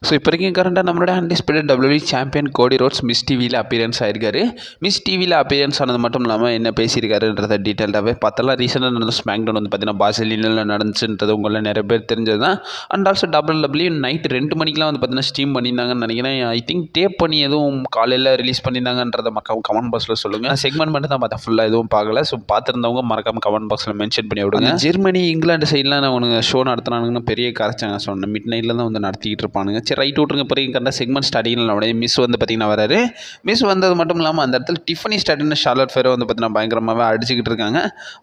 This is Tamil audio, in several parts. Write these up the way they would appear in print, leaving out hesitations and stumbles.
ஸோ இப்போ வரைக்கும் கரண்டாக நம்மளோட அன்டிஸ்பியூட்டட் WWE சாம்பியன் கோடி ரோட்ஸ் மிஸ் டிவியில் அப்பியரன்ஸ் ஆயிருக்காரு. மிஸ் டிவியில் அப்பியரன்ஸ் ஆனது மட்டும் இல்லாமல் என்ன பேசியிருக்காருன்றதை டீட்டெயில்டாகவே பார்த்தலாம். ரீசெண்டாக நடந்த ஸ்மாக்டவுன் வந்து பார்த்தீங்கன்னா பார்சிலோனாவில் நடந்துச்சுன்றது உங்களை நிறைய பேர் தெரிஞ்சது தான். அண்ட் ஆல்சோ WWE நைட் 2 மணிக்கெலாம் வந்து பார்த்தீங்கன்னா ஸ்ட்ரீம் பண்ணியிருந்தாங்கன்னு நினைக்கிறேன். ஐ திங்க் டேப் பண்ணி எதுவும் காலையில் ரிலீஸ் பண்ணியிருந்தாங்கன்றத கமெண்ட் பாக்ஸில் சொல்லுங்கள். செக்மெண்ட் மட்டும் தான் பார்த்தேன், ஃபுல்லாக எதுவும் பார்க்கல. ஸோ பார்த்துருந்தவங்க மறக்காமல் கமெண்ட் பாக்ஸில் மென்ஷன் பண்ணி விடுங்க. ஜெர்மனி இங்கிலாந்து சைட்லாம் அவனுங்க ஷோ நடத்துனானுங்கன்னு பெரிய கரைச்சாங்க. சொன்னேன் மிட் நைட்டில் தான் வந்து நடத்திக்கிட்டு இருப்பானுங்க. சரி ரைட் விட்ருங்க. பிறகு கண்ட செக்மெண்ட் ஸ்டார்டிங்கில் நம்மளுடைய மிஸ் வந்து பார்த்திங்கன்னா வராரு. மிஸ் வந்தது மட்டும் இல்லாமல் அந்த இடத்துல டிஃபனி ஸ்டார்டின்னு ஷார்லட் ஃபேரோ வந்து பார்த்திங்கன்னா பயங்கரமாகவே அடிச்சுக்கிட்டு இருக்காங்க.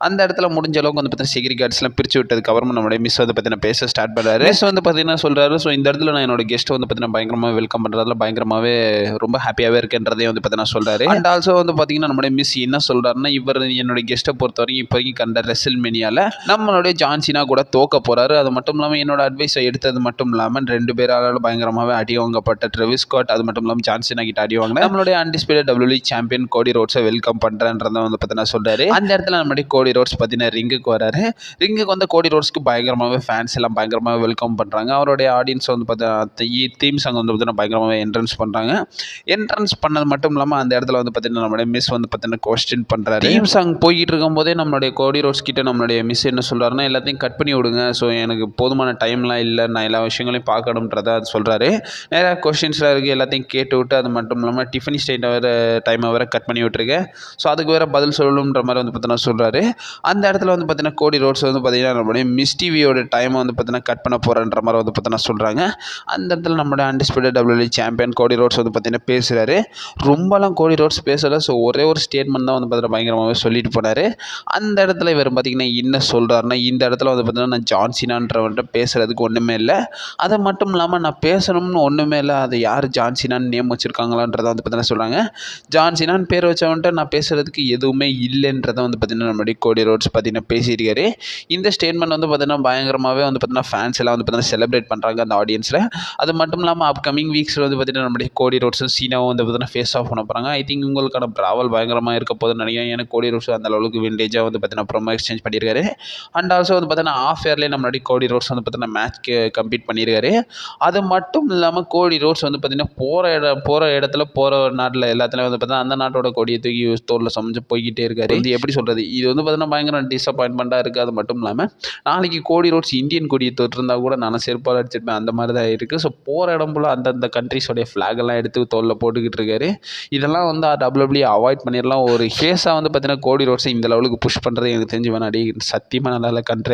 அந்த இடத்துல முடிஞ்ச அளவுக்கு வந்து பார்த்தீங்கன்னா செக்யூரிட்டி கார்ட்ஸ்லாம் பிரித்து விட்டதுக்கு அப்புறமா நம்மளுடைய மிஸ் வந்து பார்த்திங்கன்னா பேச ஸ்டார்ட் பண்ணுறாரு. மிஸ் வந்து பார்த்திங்கன்னா சொல்கிறாரு, ஸோ இந்த இடத்துல நான் என்னோட கெஸ்ட்டை வந்து பார்த்திங்கன்னா பயங்கரமாக வெல்கம் பண்ணுறதுல பயங்கரமாகவே ரொம்ப ஹாப்பியாகவே இருக்குன்றதையும் வந்து பார்த்திங்கன்னா சொல்கிறாரு. அண்ட் ஆல்சோ வந்து பார்த்திங்கன்னா நம்மளுடைய மிஸ் என்ன சொல்கிறாருன்னா, இவர் என்னுடைய கெஸ்ட்டை பொறுத்த வரைக்கும் இப்போ வரைக்கும் கண்ட ரெசில்மேனியாவில் நம்மளுடைய ஜான்சினா கூட தோக்க போகிறாரு. அது மட்டும் இல்லாமல் என்னோட அட்வைஸை எடுத்தது மட்டும் இல்லாமல் 2 பேராலும் பயங்கரமாகவே அடி வாங்கப்பட்ட ட்ரெவிஸ் ஸ்காட், அது மட்டும் இல்லாமல் ஜான்சினா கிட்ட அடி வாங்கின நம்மளுடைய அன்டிஸ்பியூட்டட் WWE சாம்பியன் கோடி ரோட்ஸை வெல்கம் பண்ணுறேன்றதை வந்து பார்த்தீங்கன்னா சொல்கிறாரு. அந்த இடத்துல நம்மளுடைய கோடி ரோட்ஸ் பார்த்தீங்கன்னா ரிங்குக்கு வராரு. ரிங்குக்கு வந்து கோடி ரோட்ஸ்க்கு பயங்கரமாகவே ஃபேன்ஸ் எல்லாம் பயங்கரமாக வெல்கம் பண்ணுறாங்க. அவருடைய ஆடியன்ஸ் வந்து பார்த்தீங்கன்னா தீம் சாங் வந்து பார்த்தீங்கன்னா பயங்கரமாகவே என்ட்ரன்ஸ் பண்ணுறாங்க. என்ட்ரன்ஸ் பண்ணது மட்டும் இல்லாமல் அந்த இடத்துல வந்து பார்த்தீங்கன்னா நம்மளுடைய மிஸ் வந்து பார்த்தீங்கன்னா கொஸ்டின் பண்ணுறாரு. தீம் சாங் போய்கிட்டு இருக்கும்போதே நம்மளுடைய கோடி ரோட்ஸ் கிட்ட நம்மளுடைய மிஸ் என்ன சொல்கிறாருன்னா, எல்லாத்தையும் கட் பண்ணி விடுங்க, ஸோ எனக்கு போதுமான டைம்லாம் இல்லை, நான் எல்லா விஷயங்களையும் பார்க்கணுன்றதை அது சொல்கிறாரு. நிறையா கொஸ்டின்ஸ்லாம் இருக்குது, எல்லாத்தையும் கேட்டு விட்டு அது மட்டும் இல்லாமல் டிஃபனி ஸ்டேட்டை வேறு டைமை வேறு கட் பண்ணி விட்டுருக்கேன், ஸோ அதுக்கு வேறு பதில் சொல்லணுன்ற மாதிரி வந்து பார்த்தீங்கன்னா சொல்கிறாரு. அந்த இடத்துல வந்து பார்த்தீங்கன்னா கோடி ரோட்ஸ் வந்து பார்த்தீங்கன்னா நம்மளுடைய மிஸ் டிவியோட டைமை வந்து பார்த்தீங்கன்னா கட் பண்ண போகிறன்ற மாதிரி வந்து பார்த்தீங்கன்னா சொல்கிறாங்க. அந்த இடத்துல நம்மளோட அன்டிஸ்பியூட்டட் WWE சாம்பியன் கோடி ரோட்ஸ் வந்து பார்த்தீங்கன்னா பேசுகிறாரு. ரொம்பலாம் கோடி ரோட்ஸ் பேசலை, ஸோ ஒரே ஒரு ஸ்டேட்மெண்ட் தான் வந்து பார்த்தீங்கன்னா பயங்கரமாகவே சொல்லிட்டு போனார். அந்த இடத்துல இவர் பார்த்தீங்கன்னா என்ன சொல்கிறாருன்னா, இந்த இடத்துல வந்து பார்த்தீங்கன்னா நான் ஜான்சினான்றவன்ட்ட பேசுகிறதுக்கு ஒன்றுமே இல்லை, அதை மட்டும் இல்லாமல் நான் பேசணும்னு ஒன்றுமே இல்லை, அது யார் ஜான்சினான்னு நேம் வச்சுருக்காங்களான்றதை வந்து பார்த்தீங்கன்னா சொல்கிறாங்க. ஜான்சினான்னு பேர் வச்சவன்ட்டு நான் பேசுகிறதுக்கு எதுவுமே இல்லைன்றதை வந்து பார்த்தீங்கன்னா நம்மளுடைய கோடி ரோட்ஸ் பார்த்தீங்கன்னா பேசியிருக்காரு. இந்த ஸ்டேட்மெண்ட் வந்து பார்த்தீங்கன்னா பயங்கரமாகவே வந்து பார்த்தீங்கன்னா ஃபேன்ஸ் எல்லாம் வந்து பார்த்தீங்கன்னா செலிப்ரேட் பண்ணுறாங்க அந்த ஆடியன்ஸில். அது மட்டும் இல்லாமல் அப்கமிங் வீக்ஸில் வந்து பார்த்தீங்கன்னா நம்மளுடைய கோடி ரோட்ஸும் சீனாவும் வந்து பார்த்தீங்கன்னா ஃபேஸ் ஆஃப் பண்ண போகிறாங்க. ஐ திங்க் உங்களுக்கான ப்ராவல் பயங்கரமாக இருக்க போதுன்னு நினைக்கிறேன். ஏன்னா கோடி ரோட்ஸ் அந்த அளவுக்கு விண்டேஜாக வந்து பார்த்தீங்கன்னா ப்ரோமோ எக்ஸ்சேஞ்ச் பண்ணியிருக்காரு. அண்ட் ஆல்சோ வந்து பார்த்தீங்கன்னா ஆஃப் இயர்லேயே நம்மளுடைய கோடி ரோட்ஸ் வந்து பார்த்தீங்கன்னா மேட்ச்க்கு கம்ப்ளீட் பண்ணியிருக்காரு. அது மட்டும் இல்லாமல் கோடி ரோட்ஸ் வந்து பார்த்திங்கன்னா போகிற இடத்துல போகிற நாட்டில் எல்லாத்துலேயும் வந்து பார்த்தீங்கன்னா அந்த நாட்டோட கொடியை தூக்கி தோளில் சமைச்சு போய்கிட்டே இருக்காரு. இது எப்படி சொல்கிறது, இது வந்து பார்த்தீங்கன்னா பயங்கர டிசப்பாயின்மெண்ட்டாக இருக்குது. அது மட்டும் இல்லாமல் நாளைக்கு கோடி ரோட்ஸ் இந்தியன் கொடியை தொட்டிருந்தால் கூட நான் செருப்பால் அடிச்சிருப்பேன், அந்த மாதிரி தான் இருக்குது. ஸோ போகிற இடம் போல் அந்தந்த கண்ட்ரிஸோடைய ஃப்ளாகெல்லாம் எடுத்து தோளில் போட்டுக்கிட்டு இருக்காரு. இதெல்லாம் வந்து WWE அவாய்ட் பண்ணிடலாம். ஒரு ஃபேஸாக வந்து பார்த்தீங்கன்னா கோடி ரோட்ஸை இந்த லெவலுக்கு புஷ் பண்ணுறது எனக்கு தெரிஞ்சு வேணாடி சத்தியமாக நல்லா கண்ட்ரி